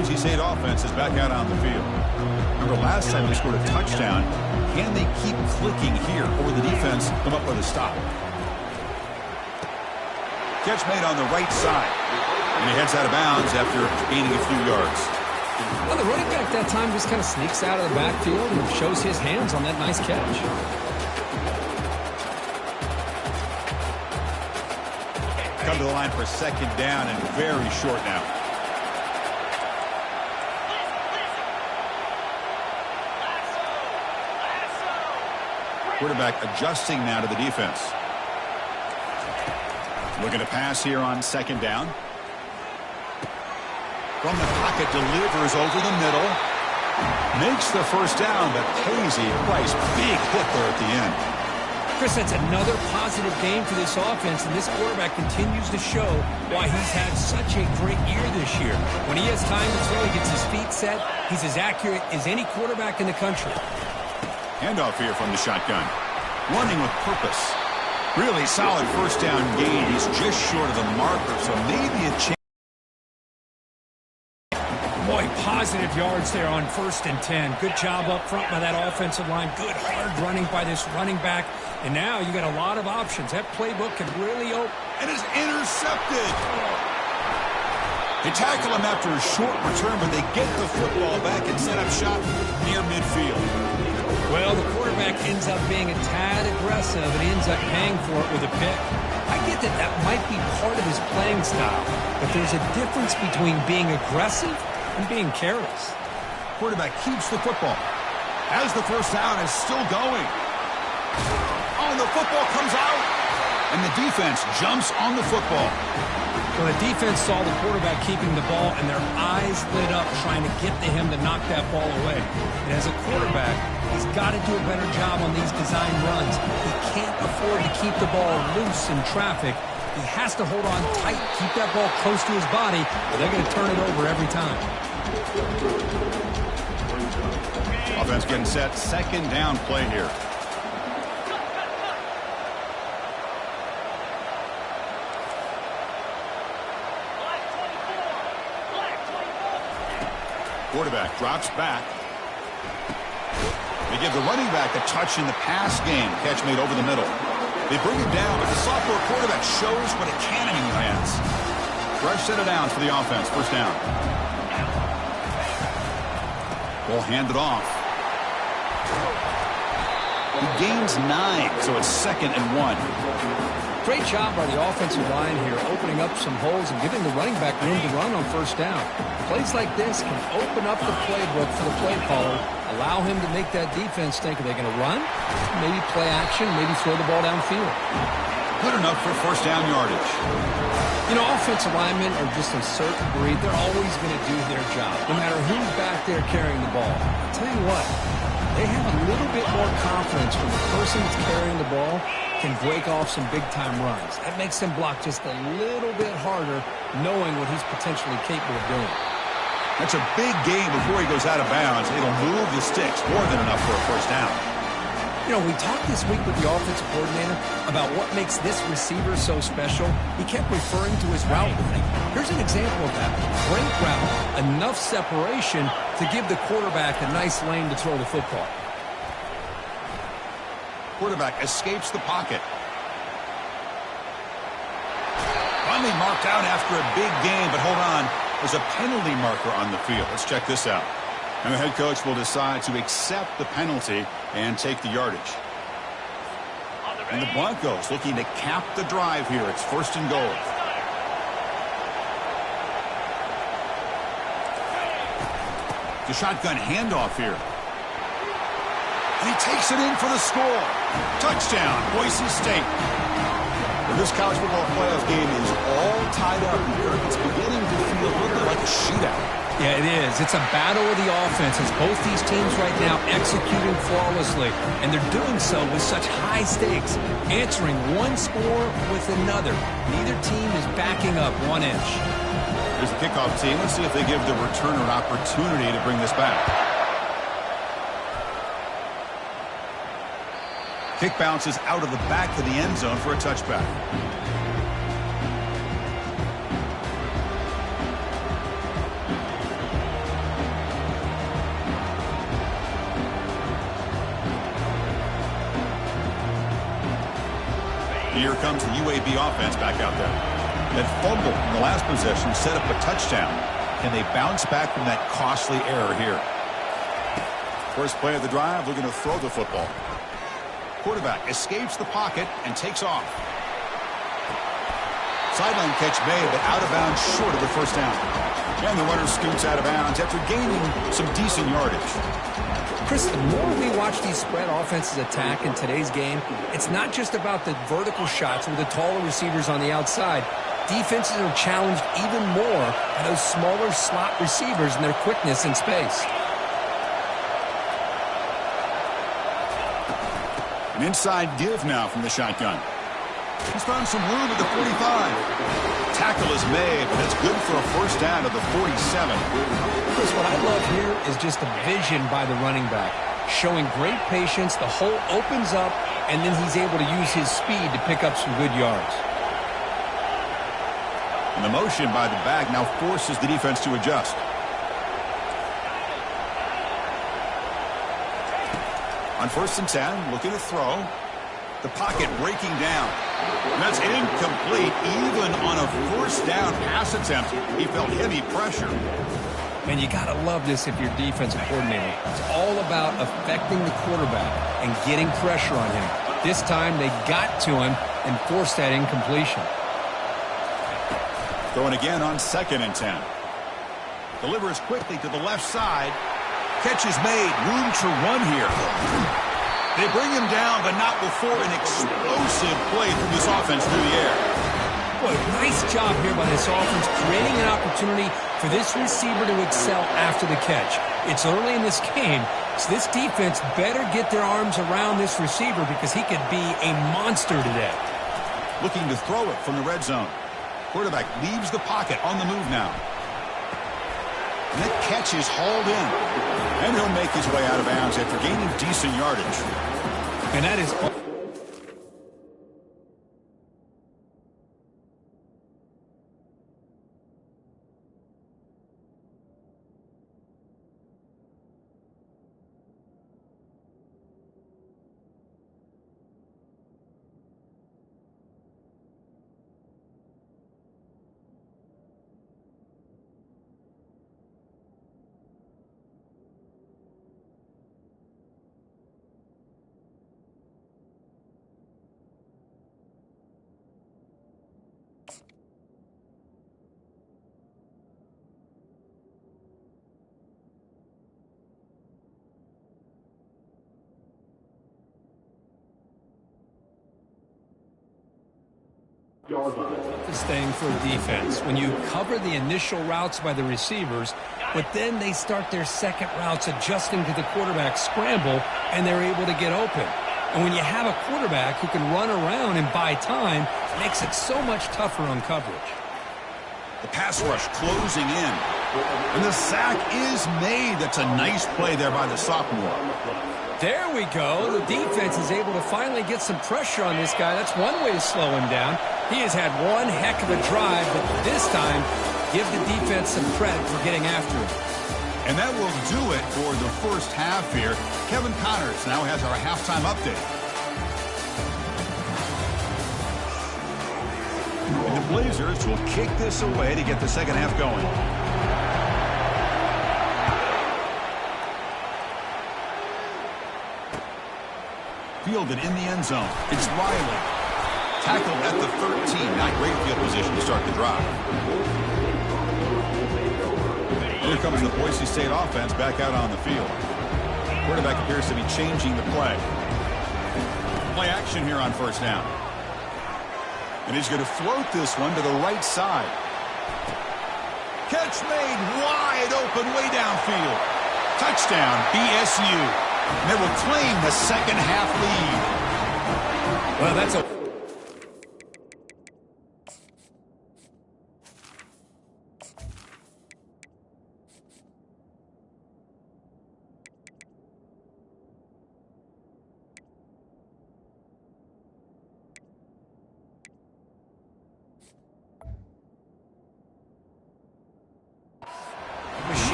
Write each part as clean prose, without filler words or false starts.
UNC State offense is back out on the field. Remember last time they scored a touchdown. Can they keep clicking here, or will the defense come up with a stop? Catch made on the right side. And he heads out of bounds after gaining a few yards. Well, the running back that time just kind of sneaks out of the backfield and shows his hands on that nice catch. Come to the line for second down and very short now. Quarterback adjusting now to the defense. Looking to pass here on second down. From the pocket, delivers over the middle. Makes the first down, but pays a price. Big hit there at the end. Chris, that's another positive game for this offense, and this quarterback continues to show why he's had such a great year this year. When he has time to throw, he gets his feet set. He's as accurate as any quarterback in the country. Handoff here from the shotgun. Running with purpose. Really solid first down gain. He's just short of the marker, so maybe a chance. Boy, positive yards there on 1st and 10. Good job up front by that offensive line. Good hard running by this running back. And now you got a lot of options. That playbook can really open. And is intercepted. They tackle him after a short return, but they get the football back and set up shop near midfield. Well, the quarterback ends up being a tad aggressive and ends up paying for it with a pick. I get that that might be part of his playing style, but there's a difference between being aggressive and being careless. Quarterback keeps the football. As the first down is still going. Oh, the football comes out. And the defense jumps on the football. Well, the defense saw the quarterback keeping the ball, and their eyes lit up trying to get to him to knock that ball away. And as a quarterback, he's got to do a better job on these design runs. He can't afford to keep the ball loose in traffic. He has to hold on tight, keep that ball close to his body, or they're going to turn it over every time. Offense getting set. Second down play here. Quarterback drops back. They give the running back a touch in the pass game. Catch made over the middle. They bring it down, but the sophomore quarterback shows what a cannon he has. Fresh set of downs for the offense. First down. Ball handed off. He gains 9, so it's 2nd and 1. Great job by the offensive line here, opening up some holes and giving the running back room to run on first down. Plays like this can open up the playbook for the play caller, allow him to make that defense think, are they going to run? Maybe play action, maybe throw the ball downfield. Good enough for first down yardage. You know, offensive linemen are just a certain breed. They're always going to do their job, no matter who's back there carrying the ball. I'll tell you what, they have a little bit more confidence when the person that's carrying the ball can break off some big-time runs. That makes him block just a little bit harder, knowing what he's potentially capable of doing. That's a big gain before he goes out of bounds. It'll move the sticks more than enough for a first down. You know, we talked this week with the offensive coordinator about what makes this receiver so special. He kept referring to his route running. Here's an example of that. Great route, enough separation to give the quarterback a nice lane to throw the football. Quarterback escapes the pocket. Finally marked out after a big game, but hold on. There's a penalty marker on the field. Let's check this out. And the head coach will decide to accept the penalty and take the yardage. And the Broncos looking to cap the drive here. It's 1st and goal. The shotgun handoff here. And he takes it in for the score. Touchdown, Boise State. And this college football playoff game is all tied up here. It's beginning to feel a little bit like a shootout. Yeah, it is. It's a battle of the offenses. Both these teams right now executing flawlessly, and they're doing so with such high stakes, answering one score with another. Neither team is backing up 1 inch. Here's the kickoff team. Let's see if they give the returner an opportunity to bring this back. Kick bounces out of the back of the end zone for a touchback. here comes the UAB offense back out there. That fumble in the last possession set up a touchdown. Can they bounce back from that costly error here? First play of the drive, looking to throw the football. Quarterback escapes the pocket and takes off. Sideline catch made, but out of bounds short of the first down. And the runner scoots out of bounds after gaining some decent yardage. Chris, the more we watch these spread offenses attack in today's game, it's not just about the vertical shots with the taller receivers on the outside. Defenses are challenged even more by those smaller slot receivers and their quickness in space. An inside give now from the shotgun. He's found some room at the 45. Tackle is made, but it's good for a first down at the 47. Chris, what I love here is just the vision by the running back. Showing great patience, the hole opens up, and then he's able to use his speed to pick up some good yards. And the motion by the back now forces the defense to adjust. On 1st and 10, looking to throw. The pocket breaking down. And that's incomplete. Even on a first down pass attempt, he felt heavy pressure. And you got to love this if you're defensive coordinator. It's all about affecting the quarterback and getting pressure on him. This time they got to him and forced that incompletion. Throwing again on 2nd and 10. Delivers quickly to the left side. Catch is made. Room to run here. They bring him down, but not before an explosive play from this offense through the air. Boy, nice job here by this offense, creating an opportunity for this receiver to excel after the catch. It's early in this game, so this defense better get their arms around this receiver because he could be a monster today. Looking to throw it from the red zone. Quarterback leaves the pocket on the move now. And that catch is hauled in. And he'll make his way out of bounds after gaining decent yardage. And that is... This thing for defense when you cover the initial routes by the receivers, but then they start their second routes adjusting to the quarterback scramble, and they're able to get open. And when you have a quarterback who can run around and buy time, it makes it so much tougher on coverage. The pass rush closing in. And the sack is made. That's a nice play there by the sophomore. There we go. The defense is able to finally get some pressure on this guy. That's one way to slow him down. He has had one heck of a drive, but this time, give the defense some credit for getting after him. And that will do it for the first half here. Kevin Connors now has our halftime update. And the Blazers will kick this away to get the second half going. Fielded in the end zone. It's Riley. Tackled at the 13. Not great field position to start the drive. Here comes the Boise State offense back out on the field. Quarterback appears to be changing the play. Play action here on first down. And he's going to float this one to the right side. Catch made wide open way downfield. Touchdown, BSU. And they will claim the second half lead. Well, that's a...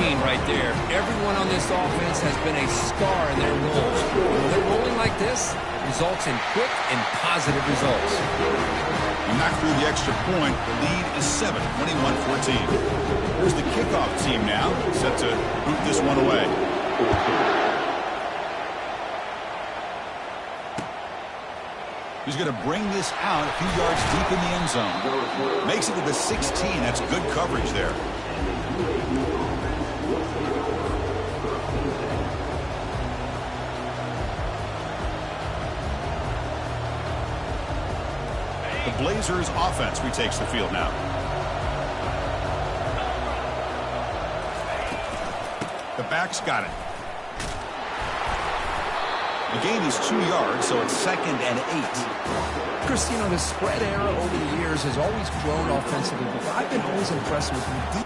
machine right there. Everyone on this offense has been a star in their roles. When they're rolling like this, results in quick and positive results. And knocked through the extra point. The lead is 7, 21-14. Here's the kickoff team now, set to boot this one away. He's going to bring this out a few yards deep in the end zone. Makes it to the 16. That's good coverage there. The Blazers offense retakes the field now. The back's got it. The gain is 2 yards, so it's 2nd and 8. Chris, you know, the spread era over the years has always grown offensively, but I've been always impressed with them.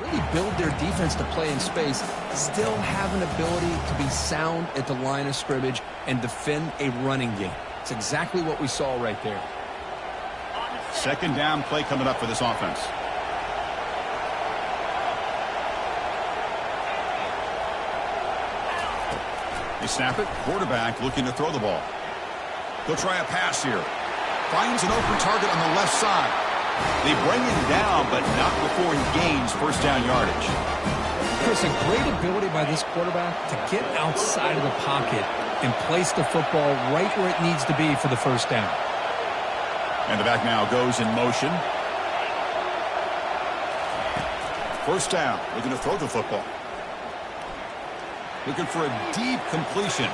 Really build their defense to play in space, still have an ability to be sound at the line of scrimmage and defend a running game. It's exactly what we saw right there. 2nd down play coming up for this offense. They snap it. Quarterback looking to throw the ball. He'll try a pass here. Finds an open target on the left side. They bring him down, but not before he gains first down yardage. Chris, a great ability by this quarterback to get outside of the pocket and place the football right where it needs to be for the first down. And the back now goes in motion. First down, looking to throw the football. Looking for a deep completion.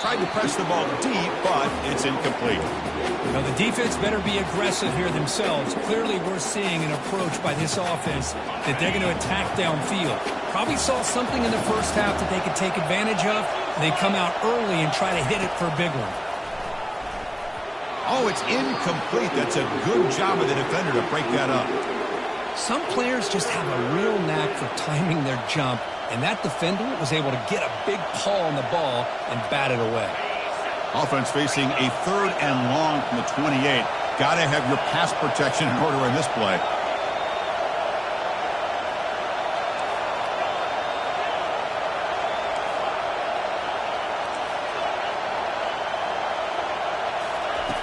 Tried to press the ball deep, but it's incomplete. Now the defense better be aggressive here themselves. Clearly we're seeing an approach by this offense that they're going to attack downfield. Probably saw something in the first half that they could take advantage of. They come out early and try to hit it for a big one. Oh, it's incomplete. That's a good job of the defender to break that up. Some players just have a real knack for timing their jump, and that defender was able to get a big paw on the ball and bat it away. Offense facing a 3rd and long from the 28. Got to have your pass protection in order in this play.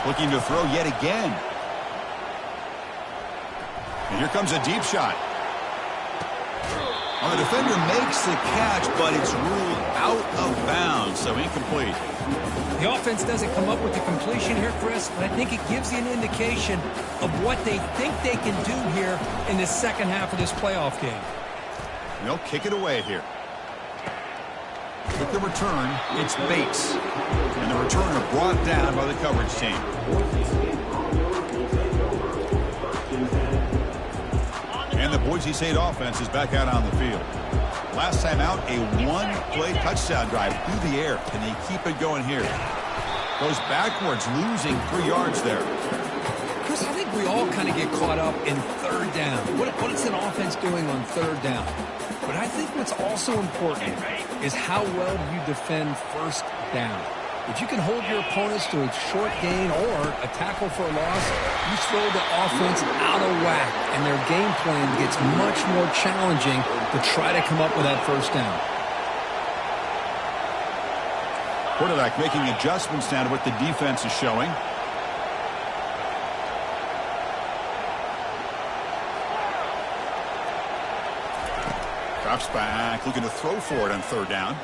Looking to throw yet again. And here comes a deep shot. Well, the defender makes the catch, but it's ruled out of bounds, so incomplete. The offense doesn't come up with the completion here, Chris, but I think it gives you an indication of what they think they can do here in the second half of this playoff game. And they'll kick it away here. With the return, it's Bates. And the returner brought down by the coverage team. And the Boise State offense is back out on the field. Last time out, a one-play touchdown drive through the air. Can they keep it going here? Goes backwards, losing 3 yards there. Chris, I think we all kind of get caught up in third down. What is an offense doing on third down? But I think what's also important is how well you defend first down. If you can hold your opponents to a short gain or a tackle for a loss, you throw the offense out of whack, and their game plan gets much more challenging to try to come up with that first down. Quarterback making adjustments now to what the defense is showing. Drops back, looking to throw for it on third down.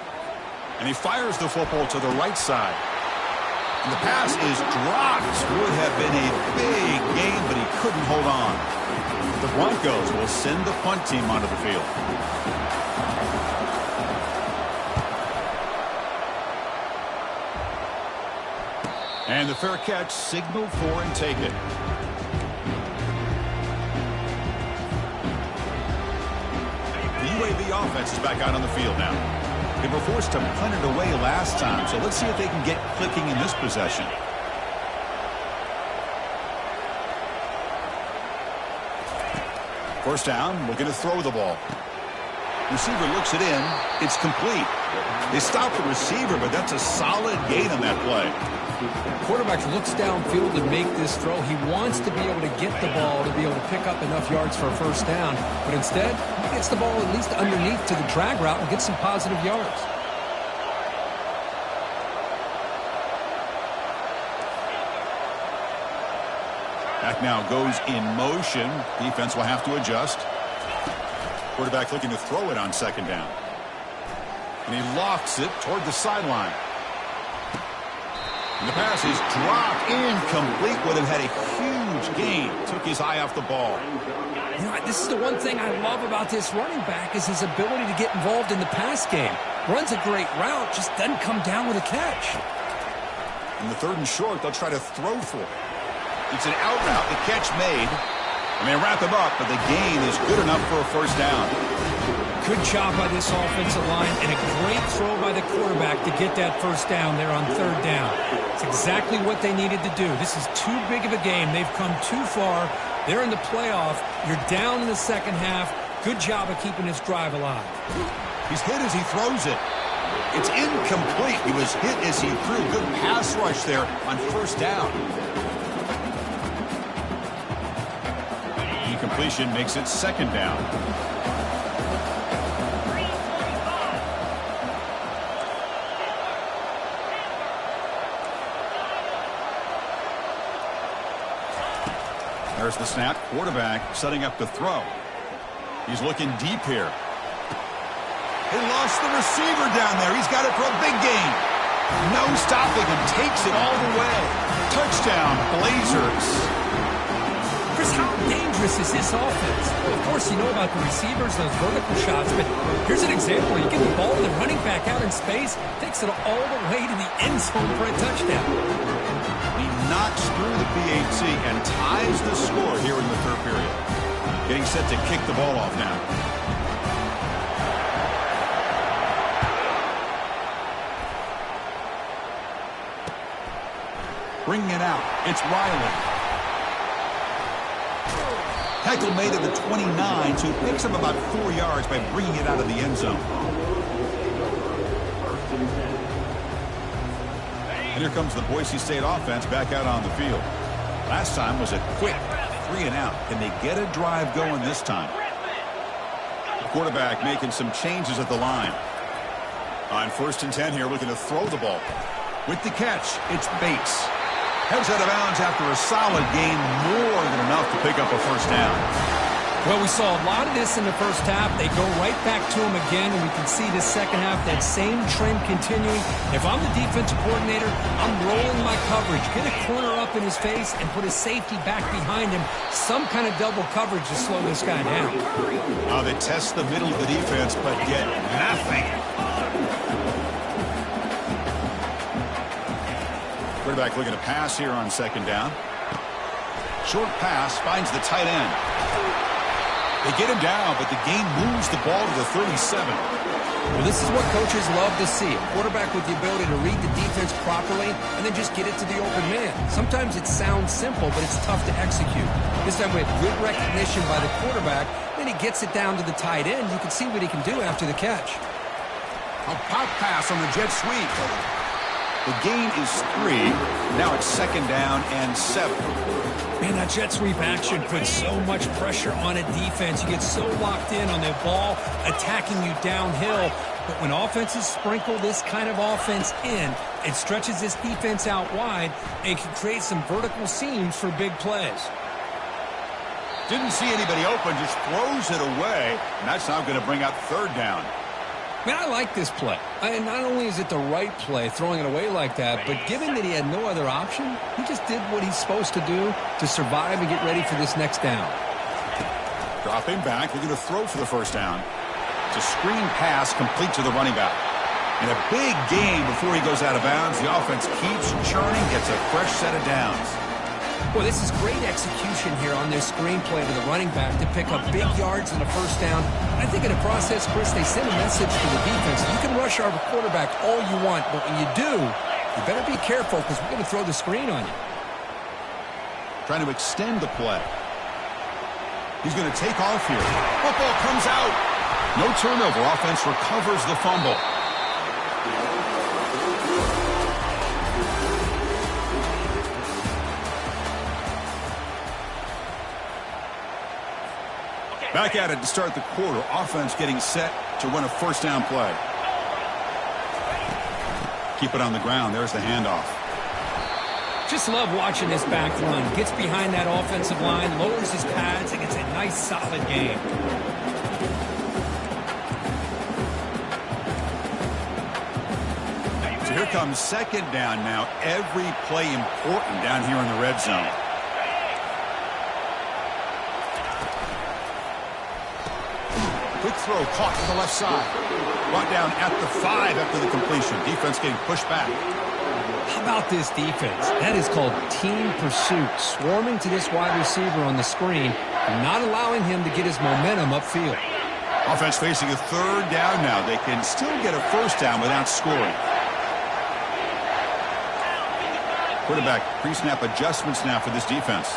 And he fires the football to the right side. And the pass is dropped. Would have been a big gain, but he couldn't hold on. The Broncos will send the punt team onto the field. And the fair catch signaled for and take it. The UAB offense is back out on the field now. They were forced to punt it away last time, so let's see if they can get clicking in this possession. First down, we're going to throw the ball. Receiver looks it in. It's complete. They stopped the receiver, but that's a solid gain on that play. Quarterback looks downfield to make this throw. He wants to be able to get the ball to be able to pick up enough yards for a first down. But instead, he gets the ball at least underneath to the drag route and gets some positive yards. Back now goes in motion. Defense will have to adjust. Quarterback looking to throw it on second down. And he lofts it toward the sideline. And the pass is dropped incomplete. Would have had a huge gain. Took his eye off the ball. You know, this is the one thing I love about this running back is his ability to get involved in the pass game. Runs a great route, just doesn't come down with a catch. In the third and short, they'll try to throw for it. It's an out route. The catch made. And they wrap him up, but the gain is good enough for a first down. Good job by this offensive line and a great throw by the quarterback to get that first down there on third down. It's exactly what they needed to do. This is too big of a game. They've come too far. They're in the playoff. You're down in the second half. Good job of keeping this drive alive. He's hit as he throws it. It's incomplete. He was hit as he threw. Good pass rush there on first down. Incompletion makes it second down. There's the snap. Quarterback setting up the throw. He's looking deep here. He lost the receiver down there. He's got it for a big gain. No stopping him. Takes it all the way. Touchdown, Blazers. Chris, how dangerous is this offense? Well, of course, you know about the receivers, those vertical shots, but here's an example. You get the ball to the running back out in space, takes it all the way to the end zone for a touchdown. He knocks through the PAT and ties the score here in the third period. Getting set to kick the ball off now. Bringing it out. It's Riley. Tackle made at the 29, so he picks up about 4 yards by bringing it out of the end zone. And here comes the Boise State offense back out on the field. Last time was a quick 3 and out. Can they get a drive going this time? The quarterback making some changes at the line. On 1st and 10 here, looking to throw the ball. With the catch, it's Bates. Heads out of bounds after a solid gain, more than enough to pick up a first down. Well, we saw a lot of this in the first half. They go right back to him again, and we can see the second half, that same trend continuing. If I'm the defensive coordinator, I'm rolling my coverage. Get a corner up in his face and put a safety back behind him. Some kind of double coverage to slow this guy down. Now they test the middle of the defense, but get nothing. Quarterback looking to pass here on second down. Short pass finds the tight end. They get him down, but the game moves the ball to the 37. Well, this is what coaches love to see. A quarterback with the ability to read the defense properly and then just get it to the open man. Sometimes it sounds simple, but it's tough to execute. This time we have good recognition by the quarterback. Then he gets it down to the tight end. You can see what he can do after the catch. A pop pass on the jet sweep. The gain is 3. Now it's second down and 7. Man, that jet sweep action puts so much pressure on a defense. You get so locked in on the ball attacking you downhill. But when offenses sprinkle this kind of offense in, it stretches this defense out wide and can create some vertical seams for big plays. Didn't see anybody open, just throws it away. And that's now going to bring up third down. Man, I like this play. And not only is it the right play, throwing it away like that, but given that he had no other option, he just did what he's supposed to do to survive and get ready for this next down. Dropping back, looking to throw for the first down. It's a screen pass complete to the running back. And a big gain before he goes out of bounds. The offense keeps churning, gets a fresh set of downs. Well, this is great execution here on this screen play to the running back to pick up big yards and a first down. I think in the process, Chris, they send a message to the defense. You can rush our quarterback all you want, but when you do, you better be careful because we're going to throw the screen on you. Trying to extend the play. He's going to take off here. Football comes out. No turnover. Offense recovers the fumble. Back at it to start the quarter. Offense getting set to run a first down play. Keep it on the ground. There's the handoff. Just love watching this back run. Gets behind that offensive line, lowers his pads, and gets a nice solid gain. So here comes second down now. Every play important down here in the red zone. Quick throw caught to the left side. Brought down at the 5 after the completion. Defense getting pushed back. How about this defense? That is called team pursuit. Swarming to this wide receiver on the screen and not allowing him to get his momentum upfield. Offense facing a third down now. They can still get a first down without scoring. Quarterback pre-snap adjustments now for this defense.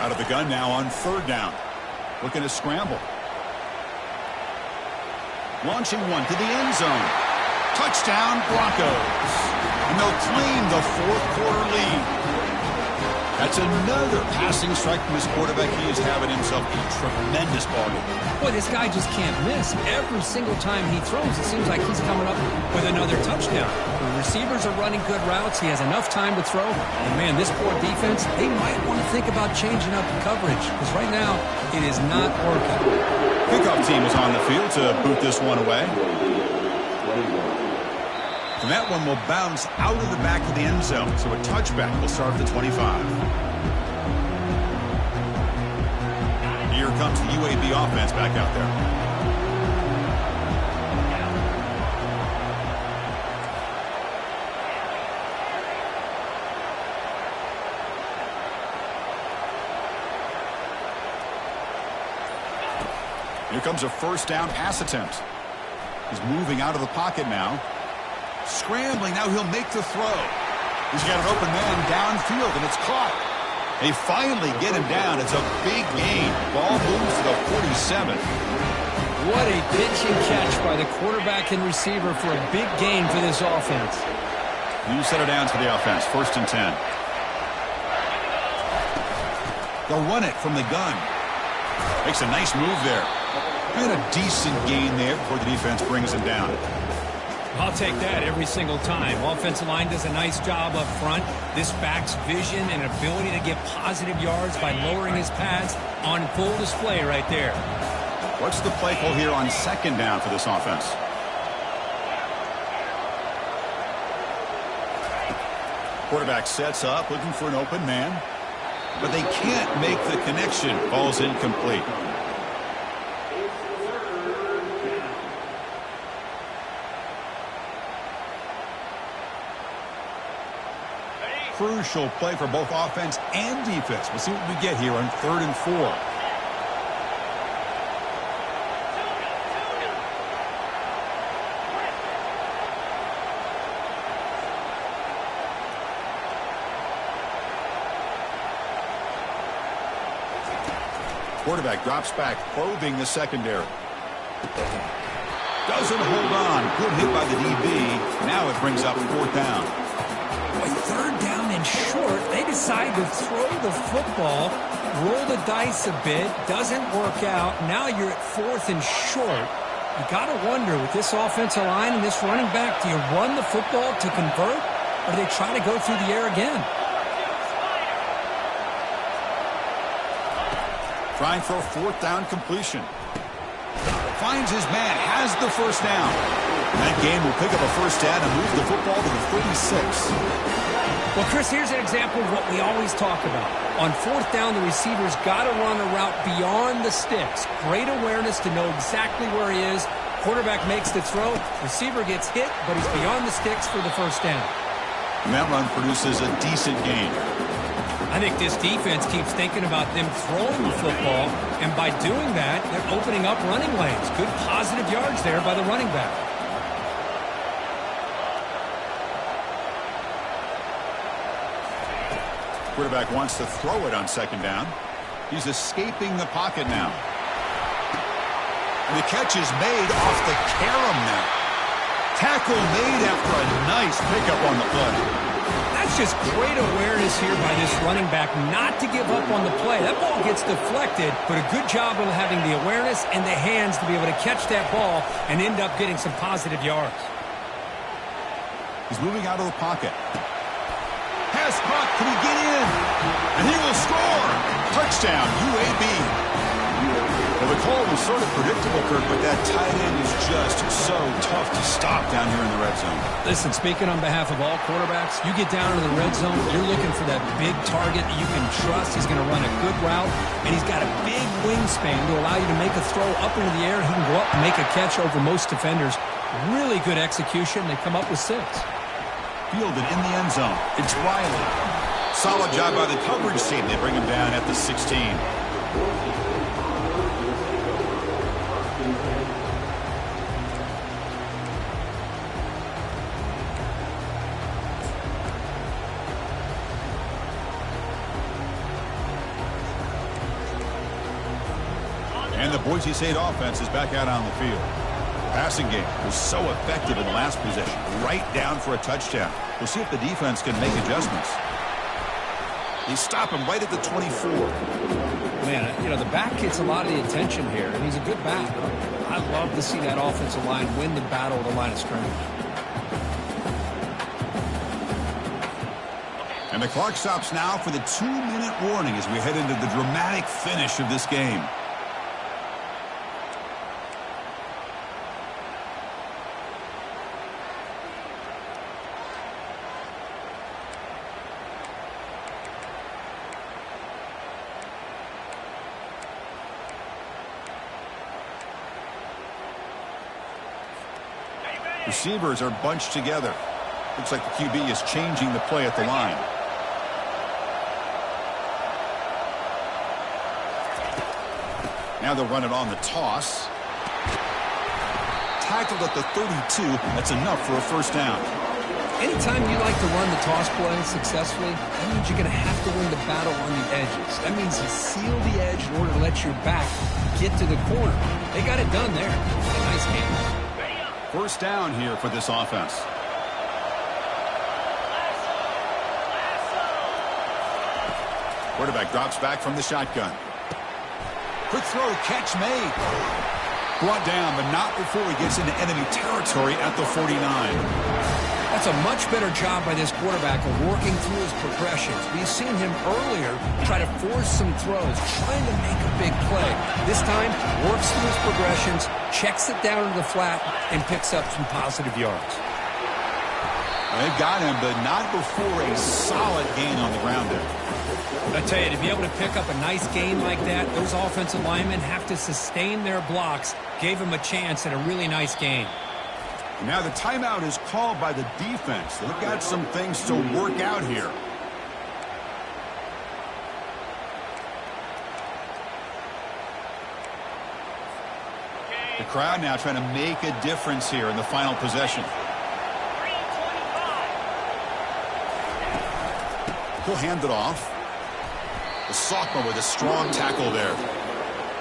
Out of the gun now on third down. Looking to scramble. Launching one to the end zone. Touchdown, Broncos. And they'll claim the fourth quarter lead. That's another passing strike from his quarterback. He is having himself a tremendous ball game. Boy, this guy just can't miss. Every single time he throws, it seems like he's coming up with another touchdown. The receivers are running good routes. He has enough time to throw. And, man, this poor defense, they might want to think about changing up coverage because right now it is not working. Kickoff team is on the field to boot this one away. And that one will bounce out of the back of the end zone. So a touchback will start at the 25. Here comes the UAB offense back out there. Here comes a first down pass attempt. He's moving out of the pocket now. Scrambling, now he'll make the throw. He's got an open man downfield, and it's caught. They finally get him down. It's a big gain. Ball moves to the 47. What a pitch and catch by the quarterback and receiver for a big gain for this offense. New set of downs for the offense. 1st and 10. They'll run it from the gun. Makes a nice move there. And a decent gain there before the defense brings him down. I'll take that every single time. Offensive line does a nice job up front. This back's vision and ability to get positive yards by lowering his pads on full display right there. What's the play call here on second down for this offense? Quarterback sets up, looking for an open man. But they can't make the connection. Ball's incomplete. Crucial play for both offense and defense. We'll see what we get here on 3rd and 4. Quarterback drops back, probing the secondary. Doesn't hold on. Good hit by the DB. Now it brings up 4th down. Boy, 3rd down and short. They decide to throw the football, roll the dice a bit. Doesn't work out. Now you're at 4th and short. You got to wonder, with this offensive line and this running back, do you run the football to convert, or do they try to go through the air again? Trying for a 4th down completion. Finds his man, has the first down. And that game will pick up a first down and move the football to the 36. Well, Chris, here's an example of what we always talk about. On 4th down, the receiver's got to run a route beyond the sticks. Great awareness to know exactly where he is. Quarterback makes the throw. Receiver gets hit, but he's beyond the sticks for the first down. And that run produces a decent gain. I think this defense keeps thinking about them throwing the football, and by doing that, they're opening up running lanes. Good positive yards there by the running back. Quarterback wants to throw it on second down. He's escaping the pocket now. And the catch is made off the carom now. Tackle made after a nice pickup on the play. That's just great awareness here by this running back not to give up on the play. That ball gets deflected, but a good job of having the awareness and the hands to be able to catch that ball and end up getting some positive yards. He's moving out of the pocket. Pass caught. Can he get in? And he will score. Touchdown, UAB. Well, the call was sort of predictable, Kirk, but that tight end is just so tough to stop down here in the red zone. Listen, speaking on behalf of all quarterbacks, you get down into the red zone, you're looking for that big target that you can trust. He's going to run a good route, and he's got a big wingspan to allow you to make a throw up into the air. He can go up and make a catch over most defenders. Really good execution. They come up with 6. Fielded in the end zone. It's Riley. Solid job by the coverage team. They bring him down at the 16. And the Boise State offense is back out on the field. Passing game was so effective in the last possession. Right down for a touchdown. We'll see if the defense can make adjustments. They stop him right at the 24. Man, you know, the back gets a lot of the attention here, and he's a good back. I love to see that offensive line win the battle at the line of scrimmage. And the clock stops now for the 2-minute warning as we head into the dramatic finish of this game. Receivers are bunched together. Looks like the QB is changing the play at the line. Now they'll run it on the toss. Tackled at the 32. That's enough for a first down. Anytime you like to run the toss play successfully, that means you're going to have to win the battle on the edges. That means you seal the edge in order to let your back get to the corner. They got it done there. A nice game. First down here for this offense. Quarterback drops back from the shotgun. Quick throw, catch made. Brought down, but not before he gets into enemy territory at the 49. That's a much better job by this quarterback of working through his progressions. We've seen him earlier try to force some throws, trying to make a big play. This time, works through his progressions, checks it down to the flat, and picks up some positive yards. They've got him, but not before a solid gain on the ground there. I tell you, to be able to pick up a nice gain like that, those offensive linemen have to sustain their blocks. Gave him a chance at a really nice gain. Now the timeout is called by the defense. They've got some things to work out here. The crowd now trying to make a difference here in the final possession. He'll hand it off. The sophomore with a strong tackle there.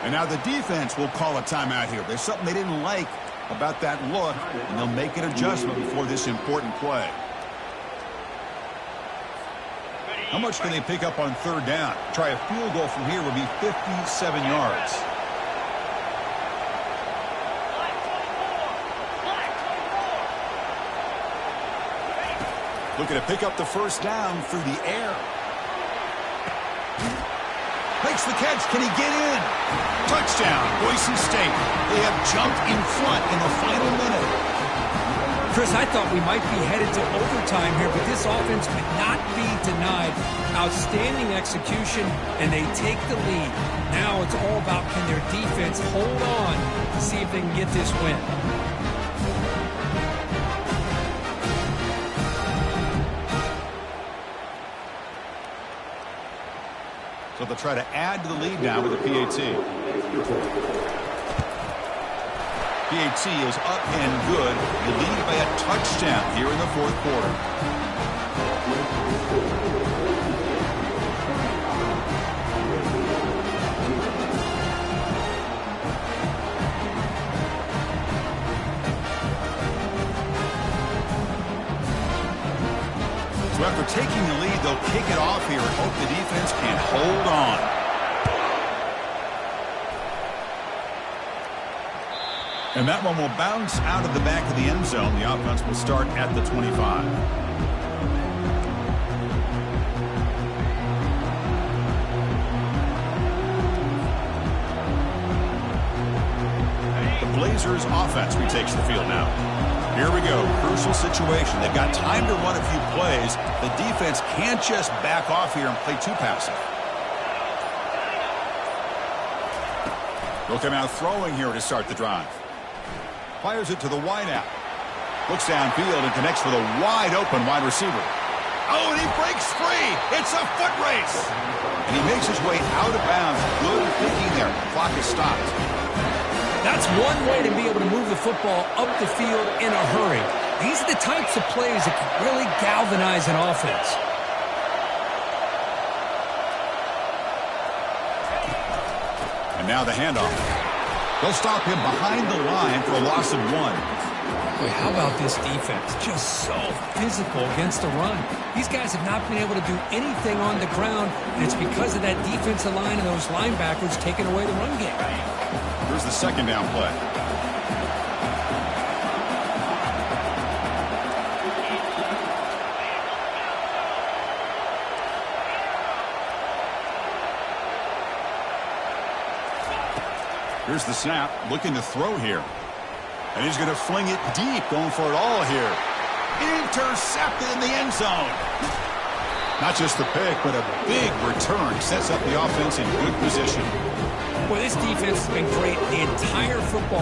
And now the defense will call a timeout here. There's something they didn't like about that look, and they'll make an adjustment before this important play. How much can they pick up on third down? Try a field goal from here would be 57 yards. Looking to pick up the first down through the air. Makes the catch. Can he get in? Touchdown, Boise State. They have jumped in front in the final minute. Chris, I thought we might be headed to overtime here, but this offense could not be denied. Outstanding execution, and they take the lead. Now it's all about can their defense hold on to see if they can get this win. So they'll try to add to the lead now with a PAT. PAT is up and good. They lead by a touchdown here in the fourth quarter. So after taking shake it off here and hope the defense can hold on. And that one will bounce out of the back of the end zone. The offense will start at the 25. The Blazers offense retakes the field now. Here we go. Crucial situation. They've got time to run a few plays. The defense can't just back off here and play too passive. They'll come out throwing here to start the drive. Fires it to the wideout. Looks downfield and connects with a wide-open wide receiver. Oh, and he breaks free. It's a foot race. And he makes his way out of bounds. Good thinking there. The clock is stopped. That's one way to be able to move the football up the field in a hurry. These are the types of plays that can really galvanize an offense. And now the handoff. They'll stop him behind the line for a loss of 1. Boy, how about this defense? Just so physical against the run. These guys have not been able to do anything on the ground, and it's because of that defensive line and those linebackers taking away the run game. Here's the second down play. Here's the snap, looking to throw here. And he's going to fling it deep, going for it all here. Intercepted in the end zone. Not just the pick, but a big return. Sets up the offense in good position. Boy, this defense has been great the entire football